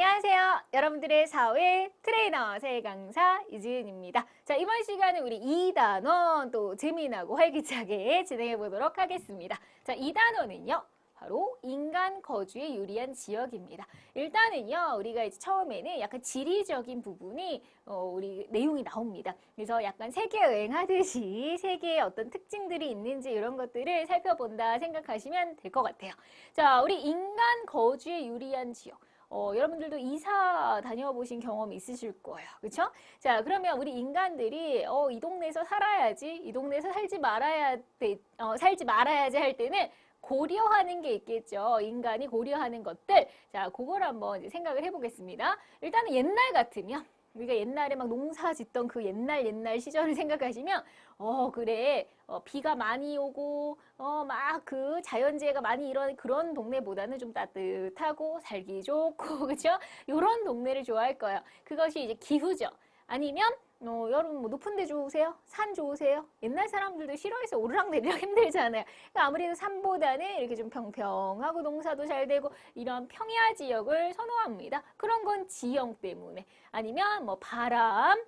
안녕하세요. 여러분들의 사회 트레이너 사회 강사 이지은입니다. 자, 이번 시간은 우리 2단원 또 재미나고 활기차게 진행해 보도록 하겠습니다. 자, 2단원은요. 바로 인간 거주에 유리한 지역입니다. 일단은요, 우리가 이제 처음에는 약간 지리적인 부분이 우리 내용이 나옵니다. 그래서 약간 세계 여행하듯이 세계에 어떤 특징들이 있는지 이런 것들을 살펴본다 생각하시면 될 것 같아요. 자, 우리 인간 거주에 유리한 지역. 여러분들도 이사 다녀보신 경험 있으실 거예요. 그렇죠? 자, 그러면 우리 인간들이 이 동네에서 살아야지, 이 동네에서 살지 말아야지 할 때는 고려하는 게 있겠죠. 인간이 고려하는 것들. 자, 그걸 한번 이제 생각을 해보겠습니다. 일단은 옛날 같으면 우리가 옛날에 막 농사 짓던 그 옛날 시절을 생각하시면 그래 비가 많이 오고 막 그 자연재해가 많이 일어나는 그런 동네보다는 좀 따뜻하고 살기 좋고 그렇죠? 이런 동네를 좋아할 거예요. 그것이 이제 기후죠. 아니면 여러분 뭐 높은 데 좋으세요? 산 좋으세요? 옛날 사람들도 싫어해서 오르락내리락 힘들잖아요. 그러니까 아무래도 산보다는 이렇게 좀 평평하고 농사도 잘 되고 이런 평야 지역을 선호합니다. 그런 건 지형 때문에. 아니면 뭐 바람,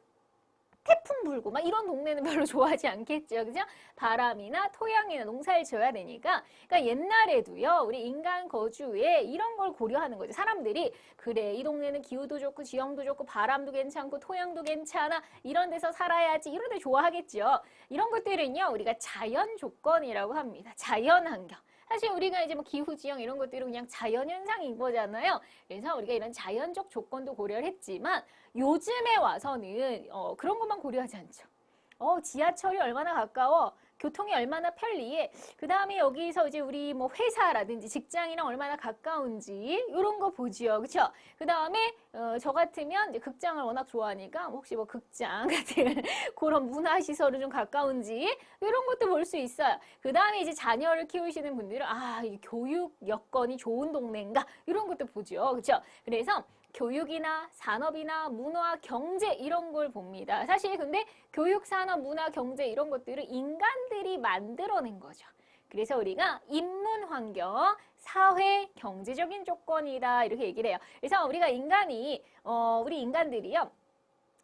태풍 불고 막 이런 동네는 별로 좋아하지 않겠죠. 그죠? 바람이나 토양이나 농사를 지어야 되니까. 그러니까 옛날에도요. 우리 인간 거주에 이런 걸 고려하는 거죠. 사람들이 그래 이 동네는 기후도 좋고 지형도 좋고 바람도 괜찮고 토양도 괜찮아. 이런 데서 살아야지. 이런 데 좋아하겠죠. 이런 것들은요. 우리가 자연 조건이라고 합니다. 자연 환경. 사실 우리가 이제 뭐 기후, 지형 이런 것들은 그냥 자연 현상인 거잖아요. 그래서 우리가 이런 자연적 조건도 고려를 했지만 요즘에 와서는 그런 것만 고려하지 않죠. 지하철이 얼마나 가까워, 교통이 얼마나 편리해, 그 다음에 여기서 이제 우리 뭐 회사라든지 직장이랑 얼마나 가까운지 이런 거 보지요, 그렇죠? 그 다음에 저 같으면 이제 극장을 워낙 좋아하니까 혹시 뭐 극장 같은 그런 문화시설은 좀 가까운지 이런 것도 볼 수 있어요. 그 다음에 이제 자녀를 키우시는 분들은 이 교육 여건이 좋은 동네인가 이런 것도 보죠, 그렇죠? 그래서 교육이나 산업이나 문화, 경제 이런 걸 봅니다. 사실 근데 교육, 산업, 문화, 경제 이런 것들을 인간들이 만들어낸 거죠. 그래서 우리가 인문 환경, 사회, 경제적인 조건이다 이렇게 얘기를 해요. 그래서 우리가 우리 인간들이요.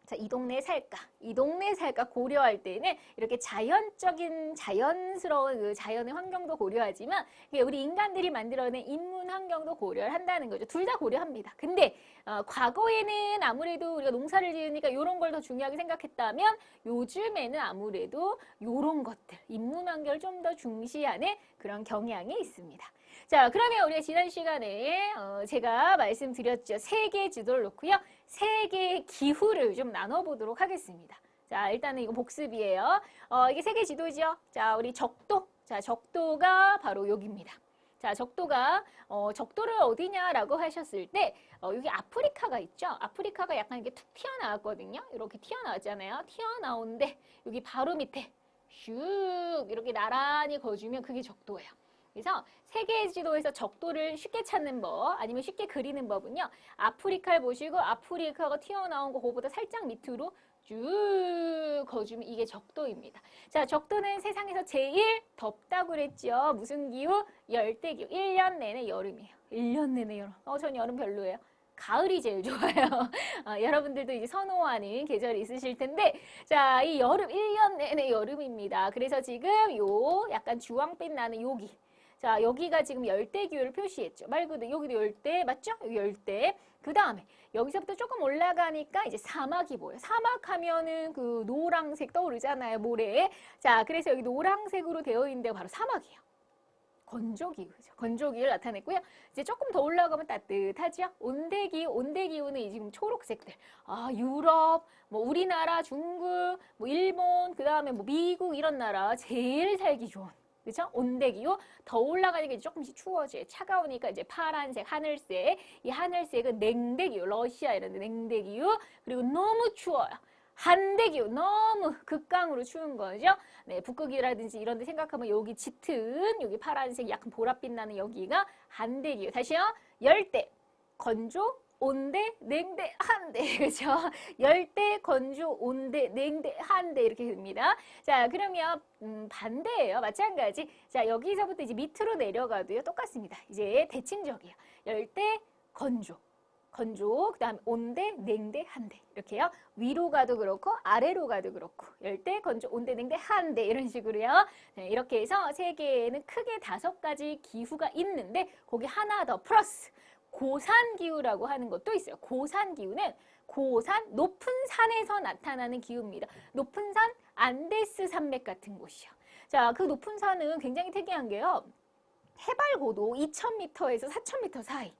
자, 이 동네에 살까? 이 동네에 살까 고려할 때는 이렇게 자연스러운 그 자연의 환경도 고려하지만 우리 인간들이 만들어낸 인문 환경도 고려를 한다는 거죠. 둘 다 고려합니다. 근데 과거에는 아무래도 우리가 농사를 지으니까 이런 걸 더 중요하게 생각했다면 요즘에는 아무래도 이런 것들, 인문 환경을 좀 더 중시하는 그런 경향이 있습니다. 자, 그러면 우리가 지난 시간에 제가 말씀드렸죠. 세계 지도를 놓고요. 세계의 기후를 좀 나눠보도록 하겠습니다. 자, 일단은 이거 복습이에요. 이게 세계 지도죠. 자, 우리 적도. 자, 적도가 바로 여기입니다. 자, 적도를 어디냐라고 하셨을 때, 여기 아프리카가 있죠. 아프리카가 약간 이렇게 툭 튀어나왔거든요. 이렇게 튀어나왔잖아요. 튀어나오는데, 여기 바로 밑에 슉 이렇게 나란히 거주면 그게 적도예요. 그래서 세계 지도에서 적도를 쉽게 찾는 법 아니면 쉽게 그리는 법은요. 아프리카를 보시고 아프리카가 튀어나온 거 그거보다 살짝 밑으로 쭉 거주면 이게 적도입니다. 자, 적도는 세상에서 제일 덥다고 그랬죠. 무슨 기후? 열대기후. 1년 내내 여름이에요. 1년 내내 여름. 전 여름 별로예요. 가을이 제일 좋아요. 여러분들도 이제 선호하는 계절이 있으실 텐데, 자, 이 여름, 1년 내내 여름입니다. 그래서 지금 약간 주황빛 나는 여기. 자, 여기가 지금 열대기후를 표시했죠. 말 그대로 여기도 열대, 맞죠? 여기 열대. 그 다음에 여기서부터 조금 올라가니까 이제 사막이 보여요. 사막 하면은 그 노란색 떠오르잖아요, 모래에. 자, 그래서 여기 노란색으로 되어 있는 데가 바로 사막이에요. 건조기후죠. 건조기를 나타냈고요. 이제 조금 더 올라가면 따뜻하죠. 온대기후는 지금 초록색들. 유럽, 뭐 우리나라, 중국, 뭐 일본, 그 다음에 뭐 미국 이런 나라 제일 살기 좋은. 그렇죠? 온대기후 더 올라가니까 이제 조금씩 추워져요. 차가우니까 이제 파란색, 하늘색. 이 하늘색은 냉대기후, 러시아 이런 데 냉대기후. 그리고 너무 추워요. 한대기후, 너무 극강으로 추운 거죠. 네, 북극이라든지 이런 데 생각하면 여기 짙은 여기 파란색 약간 보랏빛 나는 여기가 한대기후. 다시요. 열대, 건조, 온대, 냉대, 한대. 그죠? 열대, 건조, 온대, 냉대, 한대 이렇게 됩니다. 자, 그러면 반대예요. 마찬가지. 자, 여기서부터 이제 밑으로 내려가도요. 똑같습니다. 이제 대칭적이에요. 열대, 건조. 건조, 그 다음에 온대, 냉대, 한대 이렇게요. 위로 가도 그렇고 아래로 가도 그렇고 열대, 건조, 온대, 냉대, 한대 이런 식으로요. 네, 이렇게 해서 세계에는 크게 5가지 기후가 있는데 거기 하나 더 플러스 고산기후라고 하는 것도 있어요. 고산기후는 고산, 높은 산에서 나타나는 기후입니다. 높은 산, 안데스 산맥 같은 곳이요. 자, 그 높은 산은 굉장히 특이한 게요. 해발 고도 2,000m에서 4,000m 사이.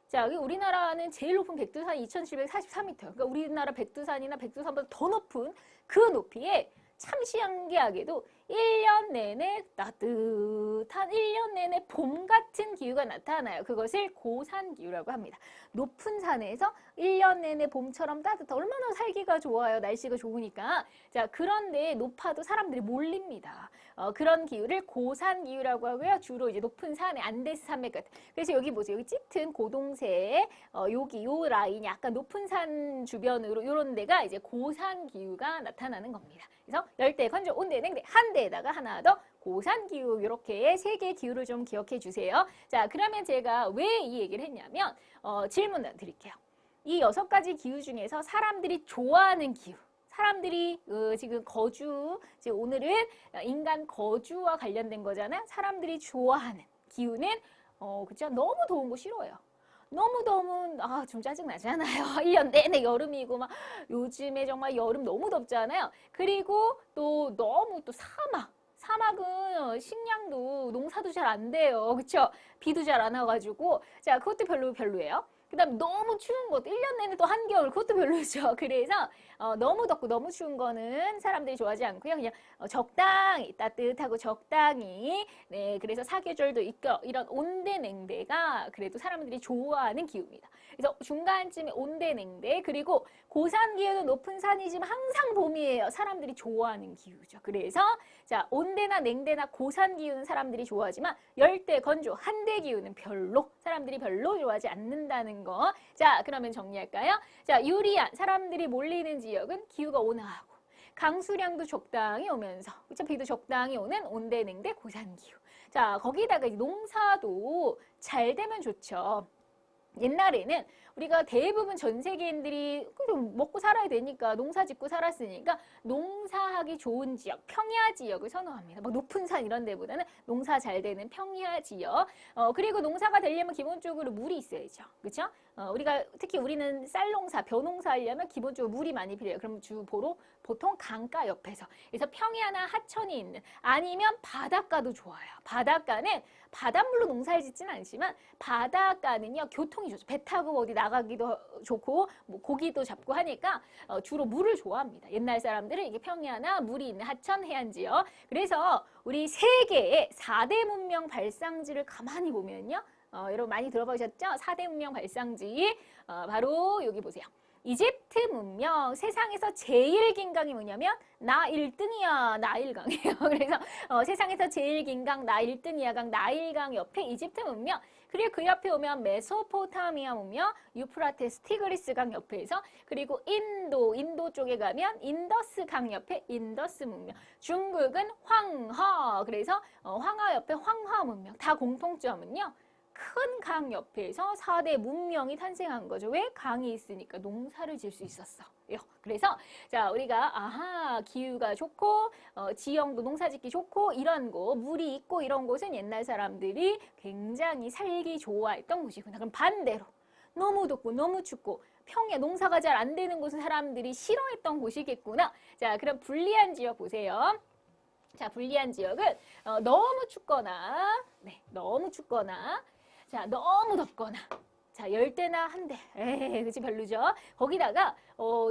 자, 우리나라는 제일 높은 백두산이 2,744m. 그러니까 우리나라 백두산이나 백두산보다 더 높은 그 높이에 참 신기하게도 1년 내내 따뜻한 1년 내내 봄 같은 기후가 나타나요. 그것을 고산기후라고 합니다. 높은 산에서 1년 내내 봄처럼 따뜻한 얼마나 살기가 좋아요. 날씨가 좋으니까. 자, 그런데 높아도 사람들이 몰립니다. 그런 기후를 고산기후라고 하고요. 주로 이제 높은 산에 안데스 산맥 같은. 그래서 여기 보세요. 여기 짙은 고동색 여기 요 라인이 약간 높은 산 주변으로 이런 데가 이제 고산기후가 나타나는 겁니다. 그래서 열대, 건조, 온대, 냉대, 한대에다가 하나 더 고산기후 이렇게 3개의 기후를 좀 기억해 주세요. 자, 그러면 제가 왜 이 얘기를 했냐면 질문 드릴게요. 이 6가지 기후 중에서 사람들이 좋아하는 기후, 사람들이 지금 지금 오늘은 인간 거주와 관련된 거잖아요. 사람들이 좋아하는 기후는 그죠? 너무 더운 거 싫어요. 너무 더우면 좀 짜증 나잖아요. 1년 내내 여름이고 막 요즘에 정말 여름 너무 덥잖아요. 그리고 또 너무 또 사막은 식량도 농사도 잘 안 돼요. 그렇죠? 비도 잘 안 와가지고 자, 그것도 별로예요. 그다음 너무 추운 것도 1년 내내 또 한겨울 그것도 별로죠. 그래서 너무 덥고 너무 추운 거는 사람들이 좋아하지 않고요. 그냥 적당히 따뜻하고 적당히 네, 그래서 사계절도 있고 이런 온대 냉대가 그래도 사람들이 좋아하는 기후입니다. 그래서 중간쯤에 온대 냉대 그리고 고산 기후는 높은 산이지만 항상 봄이에요. 사람들이 좋아하는 기후죠. 그래서 자, 온대나 냉대나 고산 기후는 사람들이 좋아하지만 열대, 건조, 한대 기후는 사람들이 별로 좋아하지 않는다는 거. 자, 그러면 정리할까요? 자, 유리한 사람들이 몰리는 지역은 기후가 온화하고 강수량도 적당히 오면서 그렇죠? 비도 적당히 오는 온대, 냉대, 고산 기후. 자, 거기다가 농사도 잘 되면 좋죠. 옛날에는 우리가 대부분 전 세계인들이 좀 먹고 살아야 되니까 농사 짓고 살았으니까 농사하기 좋은 지역, 평야 지역을 선호합니다. 막 높은 산 이런 데보다는 농사 잘 되는 평야 지역. 그리고 농사가 되려면 기본적으로 물이 있어야죠. 그렇죠? 특히 우리는 쌀농사, 벼농사 하려면 기본적으로 물이 많이 필요해요. 그럼 보통 강가 옆에서. 그래서 평야나 하천이 있는 아니면 바닷가도 좋아요. 바닷가는 바닷물로 농사를 짓지는 않지만 바닷가는요 교통이 좋죠. 배 타고 어디 나가기도 좋고 뭐 고기도 잡고 하니까 주로 물을 좋아합니다. 옛날 사람들은 이게 평야나 물이 있는 하천 해안지역. 그래서 우리 세계의 4대 문명 발상지를 가만히 보면요. 여러분 많이 들어보셨죠? 4대 문명 발상지 바로 여기 보세요. 이집트 문명 세상에서 제일 긴 강이 뭐냐면 나 1등이야 나일강이에요. 그래서 세상에서 제일 긴 강 나 1등이야 강 나일강 옆에 이집트 문명 그리고 그 옆에 오면 메소포타미아 문명 유프라테스 티그리스 강 옆에서 그리고 인도 쪽에 가면 인더스 강 옆에 인더스 문명 중국은 황하 그래서 황하 옆에 황하 문명 다 공통점은요. 큰 강 옆에서 4대 문명이 탄생한 거죠. 왜? 강이 있으니까 농사를 질 수 있었어요. 그래서 자 우리가 기후가 좋고 지형도 농사짓기 좋고 이런 곳 물이 있고 이런 곳은 옛날 사람들이 굉장히 살기 좋아했던 곳이구나. 그럼 반대로 너무 덥고 너무 춥고 평야 농사가 잘 안 되는 곳은 사람들이 싫어했던 곳이겠구나. 자 그럼 불리한 지역 보세요. 자 불리한 지역은 너무 춥거나 너무 춥거나 자, 너무 덥거나, 자, 열대나 한대, 그치, 별로죠? 거기다가,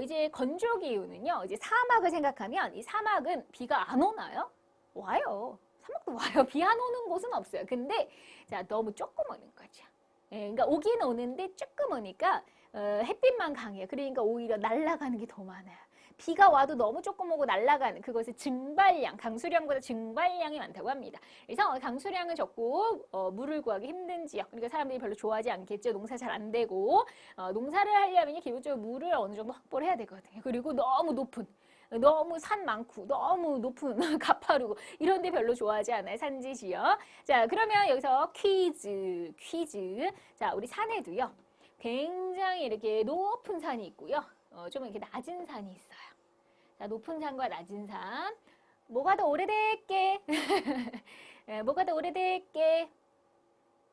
이제 건조 기후는요, 이제 사막을 생각하면, 이 사막은 비가 안 오나요? 와요. 사막도 와요. 비 안 오는 곳은 없어요. 근데, 자, 너무 조금 오는 거죠. 그러니까 오긴 오는데 조금 오니까, 햇빛만 강해요. 그러니까 오히려 날아가는 게 더 많아요. 비가 와도 너무 조금 오고 날아가는 그것을 증발량, 강수량보다 증발량이 많다고 합니다. 그래서 강수량은 적고 물을 구하기 힘든 지역, 그러니까 사람들이 별로 좋아하지 않겠죠. 농사 잘 안 되고 농사를 하려면 기본적으로 물을 어느 정도 확보를 해야 되거든요. 그리고 너무 산 많고 너무 높은 가파르고 이런 데 별로 좋아하지 않아요. 산지 지역. 자, 그러면 여기서 퀴즈. 자, 우리 산에도요. 굉장히 이렇게 높은 산이 있고요. 좀 이렇게 낮은 산이 있어요. 자, 높은 산과 낮은 산. 뭐가 더 오래됐게? 뭐가 더 오래됐게?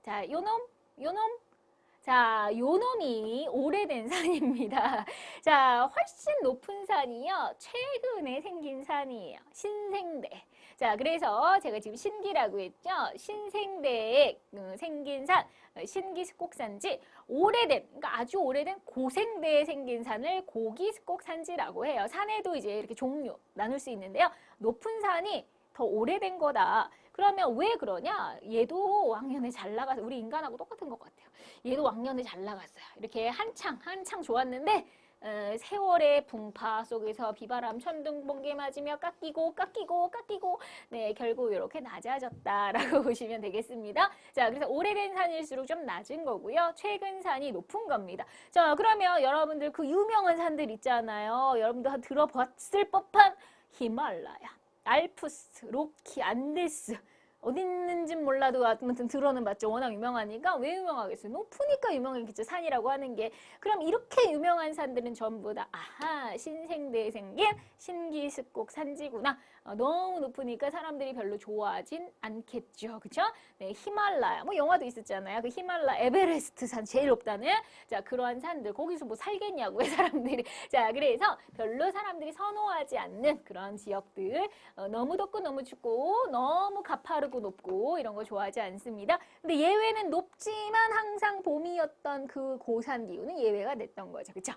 자, 요놈. 자, 요놈이 오래된 산입니다. 자, 훨씬 높은 산이요. 최근에 생긴 산이에요. 신생대. 자, 그래서 제가 지금 신기라고 했죠. 신생대에 생긴 산, 신기습곡산지, 오래된, 그러니까 아주 오래된 고생대에 생긴 산을 고기습곡산지라고 해요. 산에도 이제 이렇게 종류 나눌 수 있는데요. 높은 산이 더 오래된 거다. 그러면 왜 그러냐? 얘도 왕년에 잘 나가서 우리 인간하고 똑같은 것 같아요. 얘도 왕년에 잘 나갔어요. 이렇게 한창 좋았는데 세월의 풍파 속에서 비바람 천둥 번개 맞으며 깎이고 네, 결국 이렇게 낮아졌다라고 보시면 되겠습니다. 자, 그래서 오래된 산일수록 좀 낮은 거고요. 최근 산이 높은 겁니다. 자, 그러면 여러분들 그 유명한 산들 있잖아요. 여러분들 들어봤을 법한 히말라야, 알프스, 로키, 안데스 어디 있는진 몰라도 아무튼 들어는 봤죠. 워낙 유명하니까. 왜 유명하겠어요? 높으니까 유명하겠죠. 산이라고 하는 게. 그럼 이렇게 유명한 산들은 전부 다 아하, 신생대에 생긴 신기습곡 산지구나. 너무 높으니까 사람들이 별로 좋아하진 않겠죠. 그쵸? 네, 히말라야. 뭐 영화도 있었잖아요. 그 히말라야, 에베레스트 산 제일 높다는. 자, 그러한 산들. 거기서 뭐 살겠냐고요, 사람들이. 자, 그래서 별로 사람들이 선호하지 않는 그런 지역들. 너무 덥고 너무 춥고 너무 가파르고 높고 이런 거 좋아하지 않습니다. 근데 예외는 높지만 항상 봄이었던 그 고산 기후는 예외가 됐던 거죠. 그렇죠?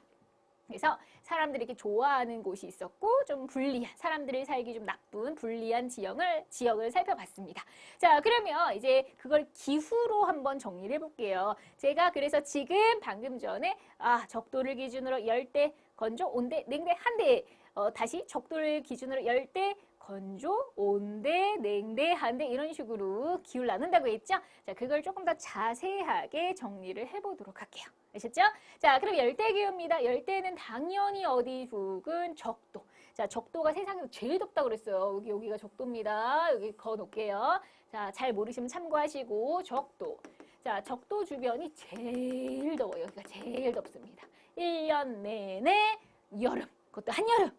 그래서 사람들이 이렇게 좋아하는 곳이 있었고 좀 불리한, 사람들이 살기 좀 나쁜 불리한 지역을 살펴봤습니다. 자, 그러면 이제 그걸 기후로 한번 정리를 해볼게요. 제가 그래서 지금 방금 전에 적도를 기준으로 열대, 건조, 온대, 냉대, 한대, 다시 적도를 기준으로 열대, 건조, 온대, 냉대, 한대 이런 식으로 기후를 나눈다고 했죠? 자, 그걸 조금 더 자세하게 정리를 해보도록 할게요. 아셨죠? 자, 그럼 열대기후입니다. 열대는 당연히 어디 부근 적도. 자, 적도가 세상에서 제일 덥다고 그랬어요. 여기가 적도입니다. 여기 그어놓을게요. 자, 잘 모르시면 참고하시고 적도. 자, 적도 주변이 제일 더워요. 여기가 제일 덥습니다. 1년 내내 여름. 그것도 한여름.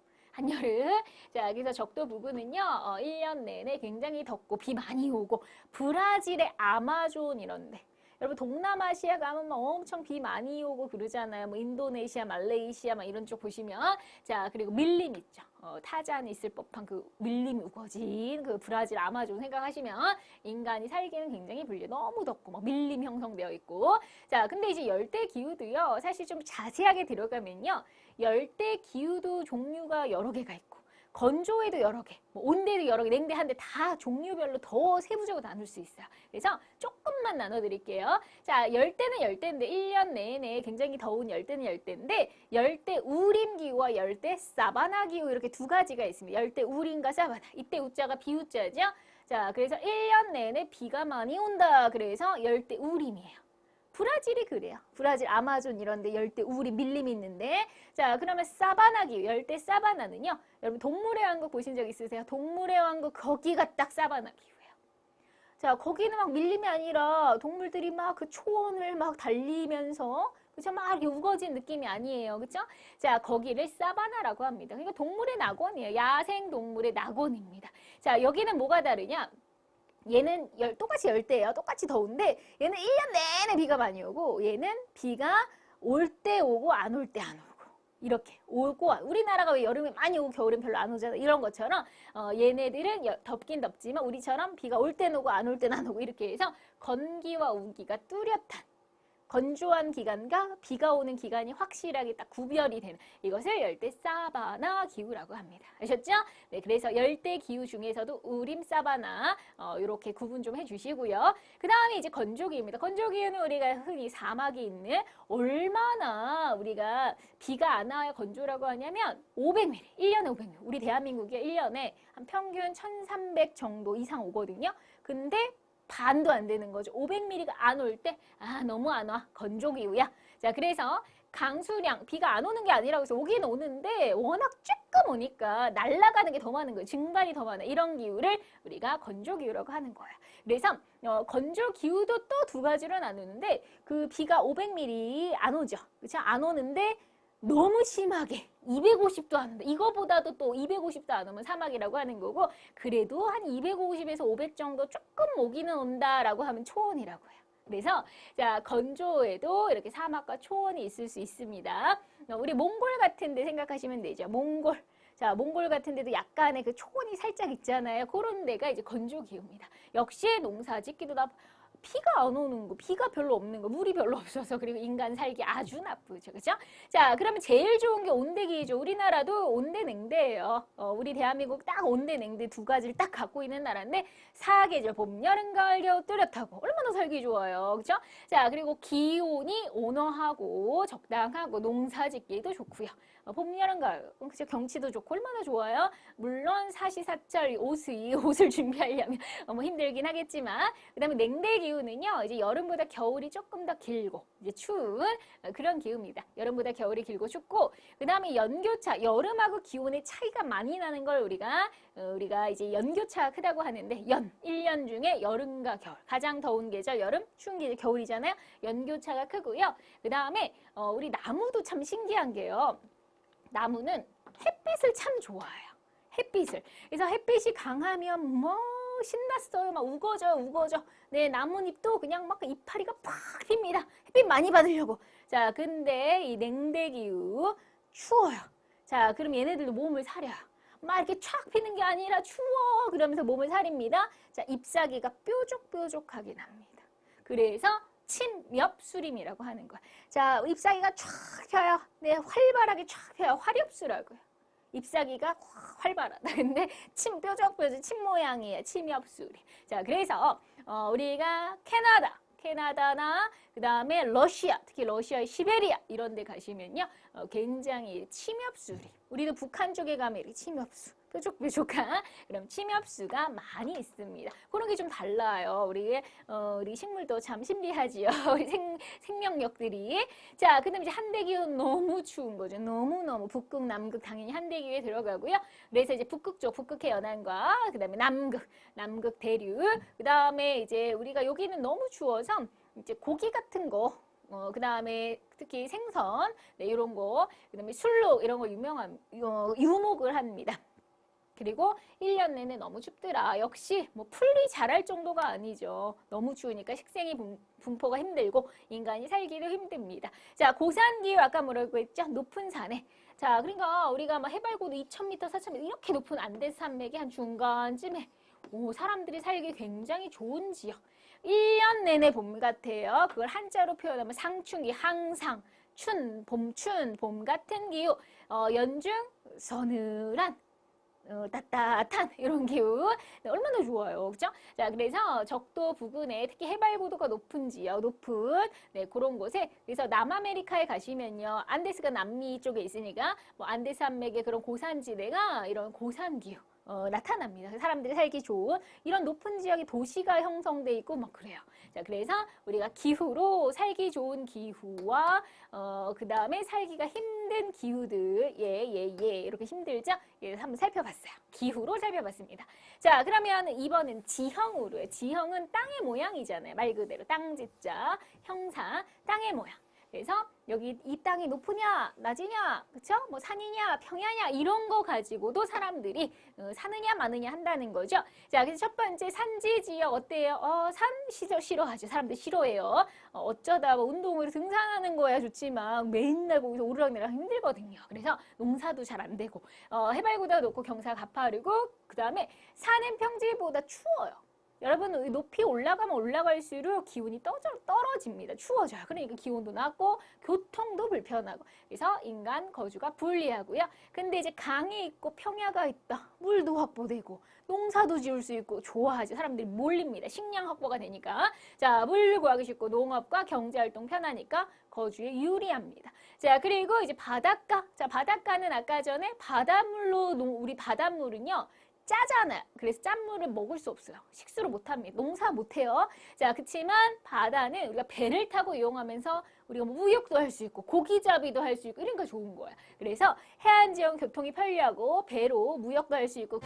자, 여기서 적도 부근은요, 1년 내내 굉장히 덥고 비 많이 오고, 브라질의 아마존 이런데. 여러분 동남아시아 가면 막 엄청 비 많이 오고 그러잖아요. 뭐 인도네시아, 말레이시아 막 이런 쪽 보시면. 자, 그리고 밀림 있죠. 타잔 있을 법한 그 밀림이 우거진 그 브라질 아마존 생각하시면 인간이 살기는 굉장히 불리해요. 너무 덥고 막 밀림 형성되어 있고. 자, 근데 이제 열대 기후도요. 사실 좀 자세하게 들어가면요. 열대 기후도 종류가 여러 개가 있고 건조에도 여러 개, 뭐 온대도 여러 개, 냉대, 한대 다 종류별로 더 세부적으로 나눌 수 있어요. 그래서 조금만 나눠드릴게요. 자, 열대는 열대인데 1년 내내 굉장히 더운 열대는 열대인데 열대 우림 기후와 열대 사바나 기후 이렇게 두 가지가 있습니다. 열대 우림과 사바나. 이때 우자가 비우자죠. 자, 그래서 1년 내내 비가 많이 온다. 그래서 열대 우림이에요. 브라질이 그래요. 브라질 아마존 이런 데 열대 우림 밀림이 있는데 자, 그러면 사바나 기후, 열대 사바나는요. 여러분 동물의 왕국 보신 적 있으세요? 동물의 왕국 거기가 딱 사바나 기후예요. 자, 거기는 막 밀림이 아니라 동물들이 막 그 초원을 막 달리면서 그쵸? 막 이렇게 우거진 느낌이 아니에요. 그쵸? 자, 거기를 사바나라고 합니다. 그러니까 동물의 낙원이에요. 야생 동물의 낙원입니다. 자, 여기는 뭐가 다르냐? 얘는 똑같이 열대예요. 똑같이 더운데 얘는 1년 내내 비가 많이 오고 얘는 비가 올 때 오고 안 올 때 안 오고 이렇게 오고 우리나라가 왜 여름에 많이 오고 겨울엔 별로 안 오잖아. 이런 것처럼 얘네들은 덥긴 덥지만 우리처럼 비가 올 땐 오고 안 올 땐 안 오고 이렇게 해서 건기와 우기가 뚜렷한 건조한 기간과 비가 오는 기간이 확실하게 딱 구별이 되는 이것을 열대 사바나 기후라고 합니다. 아셨죠? 네, 그래서 열대 기후 중에서도 우림 사바나 이렇게 구분 좀 해주시고요. 그 다음에 이제 건조기후입니다. 건조기후는 우리가 흔히 사막이 있는 얼마나 우리가 비가 안 와야 건조라고 하냐면 500mm, 1년에 500mm. 우리 대한민국이 1년에 한 평균 1300 정도 이상 오거든요. 근데 반도 안 되는 거죠. 500mm가 안 올 때, 너무 안 와. 건조기후야. 자, 그래서 강수량, 비가 안 오는 게 아니라 그래서 오긴 오는데 워낙 조금 오니까 날아가는 게 더 많은 거예요. 증발이 더 많아. 이런 기후를 우리가 건조기후라고 하는 거예요. 그래서 건조기후도 또 두 가지로 나누는데 그 비가 500mm 안 오죠. 그렇죠? 안 오는데 너무 심하게 250도 안 온다. 이거보다도 또 250도 안 오면 사막이라고 하는 거고 그래도 한 250에서 500 정도 조금 오기는 온다라고 하면 초원이라고 해요. 그래서 자 건조에도 이렇게 사막과 초원이 있을 수 있습니다. 우리 몽골 같은 데 생각하시면 되죠. 몽골. 자, 몽골 같은 데도 약간의 그 초원이 살짝 있잖아요. 그런 데가 이제 건조기후입니다. 역시 농사 짓기도 비가 안 오는 거, 비가 별로 없는 거, 물이 별로 없어서 그리고 인간 살기 아주 나쁘죠. 그죠? 자, 그러면 제일 좋은 게 온대기죠. 우리나라도 온대냉대예요. 우리 대한민국 딱 온대냉대 두 가지를 딱 갖고 있는 나라인데 사계절, 봄, 여름, 가을, 겨울 뚜렷하고 얼마나 살기 좋아요. 그죠? 자, 그리고 기온이 온화하고 적당하고 농사 짓기도 좋고요. 봄, 여름, 가을, 그죠? 경치도 좋고 얼마나 좋아요. 물론 사시사철 옷을 준비하려면 힘들긴 하겠지만 그다음에 냉대 기후는요. 이제 여름보다 겨울이 조금 더 길고 이제 추운 그런 기후입니다. 여름보다 겨울이 길고 춥고 그다음에 연교차 여름하고 기온의 차이가 많이 나는 걸 우리가 이제 연교차가 크다고 하는데 1년 중에 여름과 겨울 가장 더운 계절 여름 추운 계절 겨울이잖아요. 연교차가 크고요. 그다음에 우리 나무도 참 신기한 게요. 나무는 햇빛을 참 좋아해요. 햇빛을. 그래서 햇빛이 강하면 뭐 신났어요. 막 우거져. 네, 나뭇잎도 그냥 막 이파리가 팍 핍니다. 햇빛 많이 받으려고. 자, 근데 이 냉대기후 추워요. 자, 그럼 얘네들도 몸을 사려요. 막 이렇게 촥 피는 게 아니라 추워. 그러면서 몸을 사립니다. 자, 잎사귀가 뾰족뾰족하게 납니다. 그래서 침엽수림이라고 하는 거야. 자, 잎사귀가 촥 펴요. 네, 활발하게 촥 펴요. 화렵수라고요. 잎사귀가 활발하다. 근데 뾰족뾰족 침 모양이에요. 침엽수림. 자, 그래서 우리가 캐나다나 그다음에 러시아, 특히 러시아의 시베리아 이런 데 가시면요. 굉장히 침엽수림. 우리도 북한 쪽에 가면 이렇게 침엽수. 뾰족뾰족한 그럼 침엽수가 많이 있습니다. 그런 게 좀 달라요. 우리 식물도 참 신비하지요. 우리 생명력들이. 자, 그다음에 이제 한대기후는 너무 추운 거죠. 너무너무 북극, 남극 당연히 한대기후에 들어가고요. 그래서 이제 북극 쪽, 북극해 연안과 그다음에 남극 대륙. 그다음에 이제 우리가 여기는 너무 추워서 이제 고기 같은 거 그다음에 특히 생선, 네, 이런 거, 그다음에 술록 이런 거 유목을 합니다. 그리고 1년 내내 너무 춥더라. 역시 뭐 풀이 자랄 정도가 아니죠. 너무 추우니까 식생이 분포가 힘들고 인간이 살기도 힘듭니다. 자, 고산기후 아까 뭐라고 했죠? 높은 산에. 자, 그러니까 우리가 막 해발고도 2,000m, 4,000m 이렇게 높은 안데스 산맥의 한 중간쯤에 사람들이 살기 굉장히 좋은 지역. 1년 내내 봄 같아요. 그걸 한자로 표현하면 상춘기, 항상, 봄 같은 기후. 연중 서늘한 따뜻한 이런 기후. 네, 얼마나 좋아요. 그죠? 자, 그래서 적도 부근에 특히 해발고도가 높은 지역, 네, 그런 곳에 그래서 남아메리카에 가시면요. 안데스가 남미 쪽에 있으니까 뭐 안데스 산맥의 그런 고산지대가 이런 고산기후 나타납니다. 사람들이 살기 좋은 이런 높은 지역에 도시가 형성돼 있고 막 그래요. 자, 그래서 우리가 기후로 살기 좋은 기후와 그다음에 살기가 힘든 기후들 이렇게 힘들죠? 예, 한번 살펴봤어요. 기후로 살펴봤습니다. 자, 그러면 이번은 지형으로요. 지형은 땅의 모양이잖아요. 말 그대로 땅지자, 형상, 땅의 모양. 그래서 여기 이 땅이 높으냐, 낮으냐, 그쵸? 뭐 산이냐, 평야냐 이런 거 가지고도 사람들이 사느냐 마느냐 한다는 거죠. 자, 그래서 첫 번째 산지 지역 어때요? 산 싫어하죠. 사람들 싫어해요. 어쩌다 뭐 운동으로 등산하는 거야 좋지만 맨날 거기서 오르락내리락 힘들거든요. 그래서 농사도 잘 안 되고 해발고도가 높고 경사가 가파르고 그다음에 산은 평지보다 추워요. 여러분 높이 올라가면 올라갈수록 기온이 떨어집니다. 추워져요. 그러니까 기온도 낮고 교통도 불편하고 그래서 인간 거주가 불리하고요. 근데 이제 강이 있고 평야가 있다. 물도 확보되고 농사도 지을 수 있고 좋아하죠. 사람들이 몰립니다. 식량 확보가 되니까. 자, 물 구하기 쉽고 농업과 경제활동 편하니까 거주에 유리합니다. 자, 그리고 이제 바닷가. 자, 바닷가는 아까 전에 바닷물로 우리 바닷물은요. 짜잖아요. 그래서 짠물을 먹을 수 없어요. 식수로 못합니다. 농사 못해요. 자, 그렇지만 바다는 우리가 배를 타고 이용하면서 우리가 무역도 할 수 있고 고기잡이도 할 수 있고 이런 거 좋은 거야. 그래서 해안 지역 교통이 편리하고 배로 무역도 할 수 있고